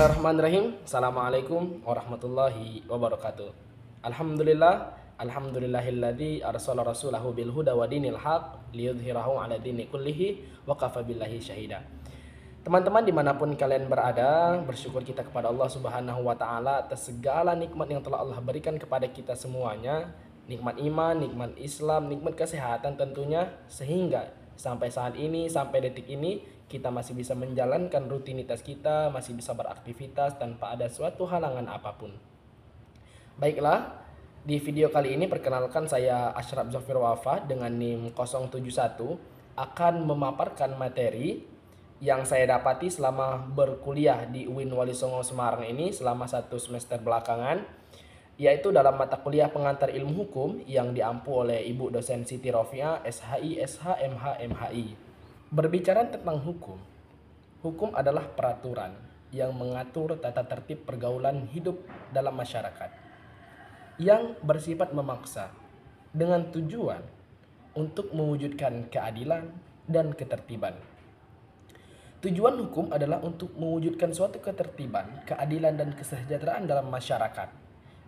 Bismillahirrahmanirrahim. Assalamualaikum warahmatullahi wabarakatuh. Alhamdulillahilladzi arsala rasulahu bil huda wa dinil haq liyudhhirahu ala dini kullihi wa kafa billahi syahida. Teman-teman dimanapun kalian berada, bersyukur kita kepada Allah Subhanahu wa ta'ala atas segala nikmat yang telah Allah berikan kepada kita semuanya. Nikmat iman, nikmat Islam, nikmat kesehatan tentunya, sehingga sampai saat ini, sampai detik ini kita masih bisa menjalankan rutinitas kita, masih bisa beraktivitas tanpa ada suatu halangan apapun. Baiklah, di video kali ini perkenalkan saya Ashraf Zofir Wafa dengan NIM 071 akan memaparkan materi yang saya dapati selama berkuliah di UIN Wali Songo Semarang ini selama 1 semester belakangan, yaitu dalam mata kuliah pengantar ilmu hukum yang diampu oleh Ibu dosen Siti Rofiah, SHI, SH, MH, MHI. Berbicara tentang hukum, hukum adalah peraturan yang mengatur tata tertib pergaulan hidup dalam masyarakat yang bersifat memaksa dengan tujuan untuk mewujudkan keadilan dan ketertiban. Tujuan hukum adalah untuk mewujudkan suatu ketertiban, keadilan, dan kesejahteraan dalam masyarakat.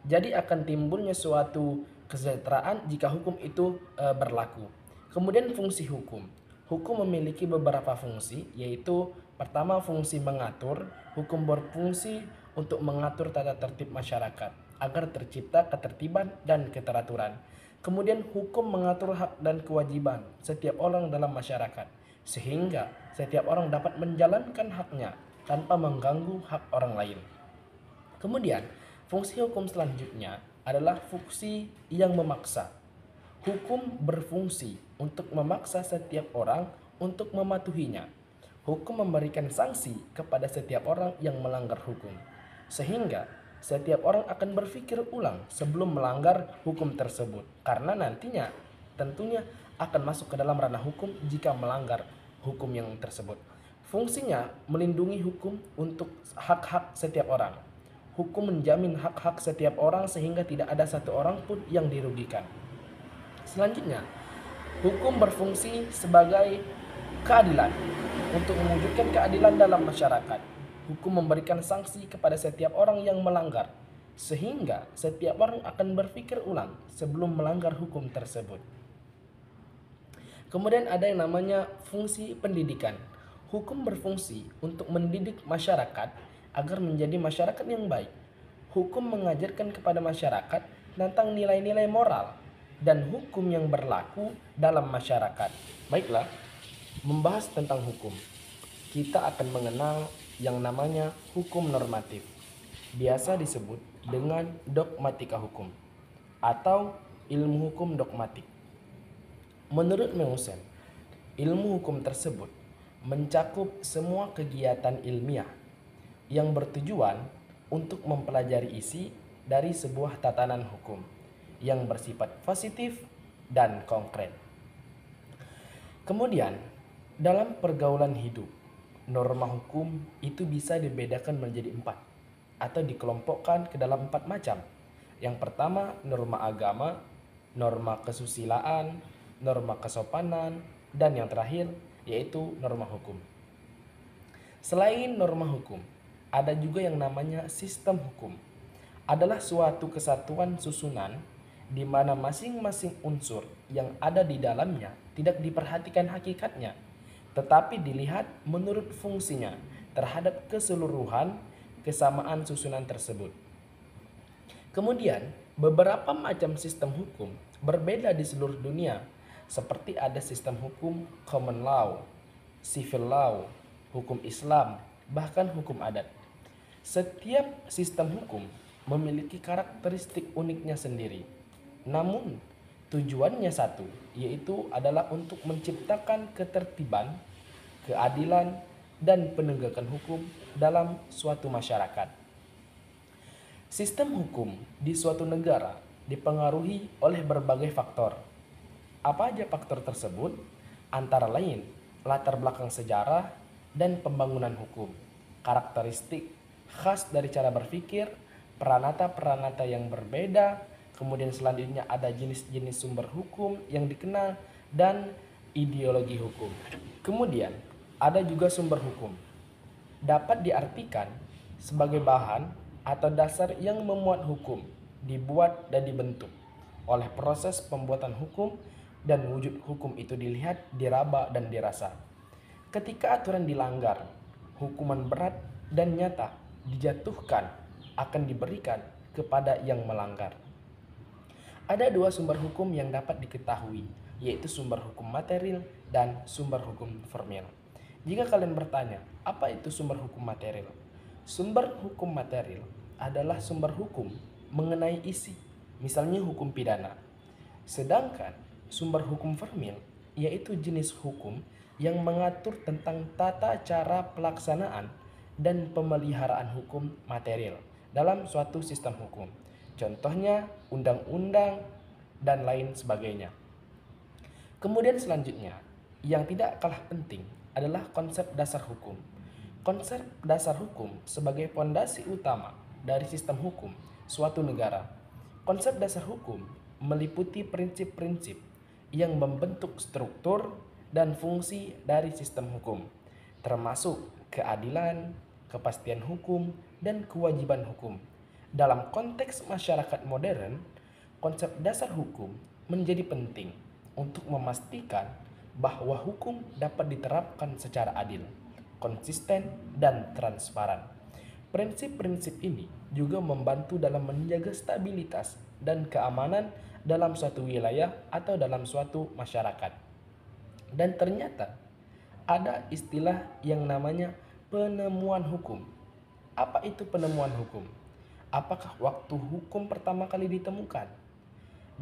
Jadi akan timbulnya suatu kesejahteraan jika hukum itu berlaku. Kemudian fungsi hukum. Hukum memiliki beberapa fungsi, yaitu pertama fungsi mengatur. Hukum berfungsi untuk mengatur tata tertib masyarakat agar tercipta ketertiban dan keteraturan. Kemudian hukum mengatur hak dan kewajiban setiap orang dalam masyarakat, sehingga setiap orang dapat menjalankan haknya tanpa mengganggu hak orang lain. Kemudian fungsi hukum selanjutnya adalah fungsi yang memaksa. Hukum berfungsi untuk memaksa setiap orang untuk mematuhinya. Hukum memberikan sanksi kepada setiap orang yang melanggar hukum, sehingga setiap orang akan berpikir ulang sebelum melanggar hukum tersebut, karena nantinya tentunya akan masuk ke dalam ranah hukum jika melanggar hukum yang tersebut. Fungsinya melindungi hukum untuk hak-hak setiap orang. Hukum menjamin hak-hak setiap orang sehingga tidak ada satu orang pun yang dirugikan. Selanjutnya, hukum berfungsi sebagai keadilan untuk mewujudkan keadilan dalam masyarakat. Hukum memberikan sanksi kepada setiap orang yang melanggar, sehingga setiap orang akan berpikir ulang sebelum melanggar hukum tersebut. Kemudian ada yang namanya fungsi pendidikan. Hukum berfungsi untuk mendidik masyarakat agar menjadi masyarakat yang baik. Hukum mengajarkan kepada masyarakat tentang nilai-nilai moral dan hukum yang berlaku dalam masyarakat. Baiklah, membahas tentang hukum, kita akan mengenal yang namanya hukum normatif, biasa disebut dengan dogmatika hukum atau ilmu hukum dogmatik. Menurut Meusen, ilmu hukum tersebut mencakup semua kegiatan ilmiah yang bertujuan untuk mempelajari isi dari sebuah tatanan hukum yang bersifat positif dan konkret. Kemudian, dalam pergaulan hidup, norma hukum itu bisa dibedakan menjadi 4 atau dikelompokkan ke dalam 4 macam. Yang pertama, norma agama, norma kesusilaan, norma kesopanan, dan yang terakhir yaitu norma hukum. Selain norma hukum, ada juga yang namanya sistem hukum. Adalah suatu kesatuan susunan di mana masing-masing unsur yang ada di dalamnya tidak diperhatikan hakikatnya, tetapi dilihat menurut fungsinya terhadap keseluruhan kesamaan susunan tersebut. Kemudian, beberapa macam sistem hukum berbeda di seluruh dunia, seperti ada sistem hukum common law, civil law, hukum Islam, bahkan hukum adat. Setiap sistem hukum memiliki karakteristik uniknya sendiri. Namun, tujuannya satu, yaitu adalah untuk menciptakan ketertiban, keadilan, dan penegakan hukum dalam suatu masyarakat. Sistem hukum di suatu negara dipengaruhi oleh berbagai faktor. Apa aja faktor tersebut? Antara lain, latar belakang sejarah dan pembangunan hukum, karakteristik khas dari cara berpikir, peranata-peranata yang berbeda. Kemudian selanjutnya ada jenis-jenis sumber hukum yang dikenal dan ideologi hukum. Kemudian ada juga sumber hukum. Dapat diartikan sebagai bahan atau dasar yang memuat hukum, dibuat dan dibentuk oleh proses pembuatan hukum, dan wujud hukum itu dilihat, diraba, dan dirasa. Ketika aturan dilanggar, hukuman berat dan nyata dijatuhkan akan diberikan kepada yang melanggar. Ada dua sumber hukum yang dapat diketahui, yaitu sumber hukum material dan sumber hukum formil. Jika kalian bertanya, apa itu sumber hukum material? Sumber hukum material adalah sumber hukum mengenai isi, misalnya hukum pidana. Sedangkan sumber hukum formil yaitu jenis hukum yang mengatur tentang tata cara pelaksanaan dan pemeliharaan hukum material dalam suatu sistem hukum. Contohnya undang-undang dan lain sebagainya. Kemudian selanjutnya, yang tidak kalah penting adalah konsep dasar hukum. Konsep dasar hukum sebagai fondasi utama dari sistem hukum suatu negara. Konsep dasar hukum meliputi prinsip-prinsip yang membentuk struktur dan fungsi dari sistem hukum, termasuk keadilan, kepastian hukum, dan kewajiban hukum. Dalam konteks masyarakat modern, konsep dasar hukum menjadi penting untuk memastikan bahwa hukum dapat diterapkan secara adil, konsisten, dan transparan. Prinsip-prinsip ini juga membantu dalam menjaga stabilitas dan keamanan dalam suatu wilayah atau dalam suatu masyarakat. Dan ternyata ada istilah yang namanya penemuan hukum. Apa itu penemuan hukum? Apakah waktu hukum pertama kali ditemukan?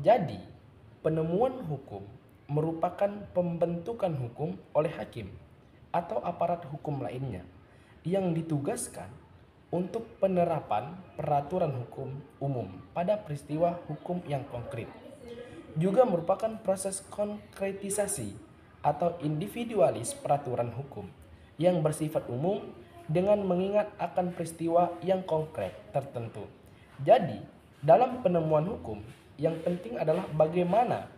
Jadi, penemuan hukum merupakan pembentukan hukum oleh hakim atau aparat hukum lainnya yang ditugaskan untuk penerapan peraturan hukum umum pada peristiwa hukum yang konkret. Juga merupakan proses konkretisasi atau individualis peraturan hukum yang bersifat umum dengan mengingat akan peristiwa yang konkret tertentu. Jadi, dalam penemuan hukum, yang penting adalah bagaimana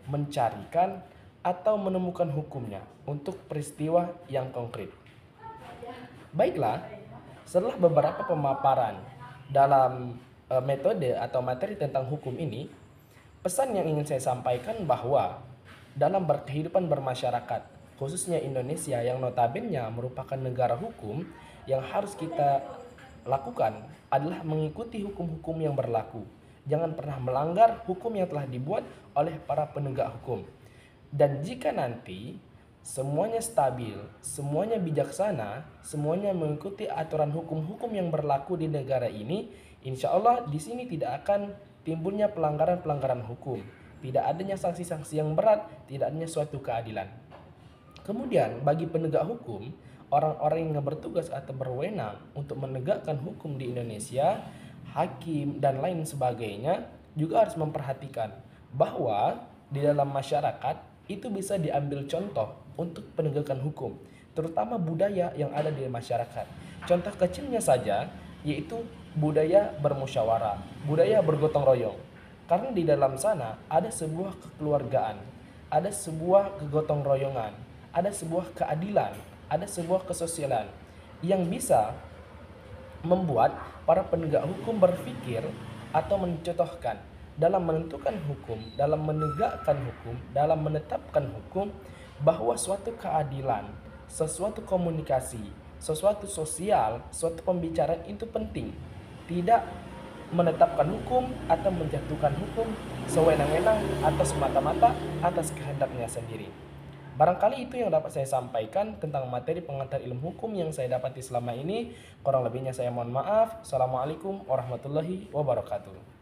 mencarikan atau menemukan hukumnya untuk peristiwa yang konkret. Baiklah, setelah beberapa pemaparan dalam metode atau materi tentang hukum ini, pesan yang ingin saya sampaikan bahwa dalam berkehidupan bermasyarakat, khususnya Indonesia yang notabene merupakan negara hukum, yang harus kita lakukan adalah mengikuti hukum-hukum yang berlaku. Jangan pernah melanggar hukum yang telah dibuat oleh para penegak hukum. Dan jika nanti semuanya stabil, semuanya bijaksana, semuanya mengikuti aturan hukum-hukum yang berlaku di negara ini, insya Allah di sini tidak akan timbulnya pelanggaran-pelanggaran hukum, tidak adanya sanksi-sanksi yang berat, tidak adanya suatu keadilan. Kemudian bagi penegak hukum, orang-orang yang bertugas atau berwenang untuk menegakkan hukum di Indonesia, hakim dan lain sebagainya, juga harus memperhatikan bahwa di dalam masyarakat itu bisa diambil contoh untuk penegakan hukum, terutama budaya yang ada di masyarakat. Contoh kecilnya saja yaitu budaya bermusyawarah, budaya bergotong royong. Karena di dalam sana ada sebuah kekeluargaan, ada sebuah kegotong royongan, ada sebuah keadilan, ada sebuah kesosialan yang bisa membuat para penegak hukum berpikir atau mencontohkan dalam menentukan hukum, dalam menegakkan hukum, dalam menetapkan hukum, bahwa suatu keadilan, sesuatu komunikasi, sesuatu sosial, suatu pembicaraan itu penting. Tidak menetapkan hukum atau menjatuhkan hukum sewenang-wenang atau semata-mata atas kehendaknya sendiri. Barangkali itu yang dapat saya sampaikan tentang materi pengantar ilmu hukum yang saya dapati selama ini. Kurang lebihnya saya mohon maaf. Assalamualaikum warahmatullahi wabarakatuh.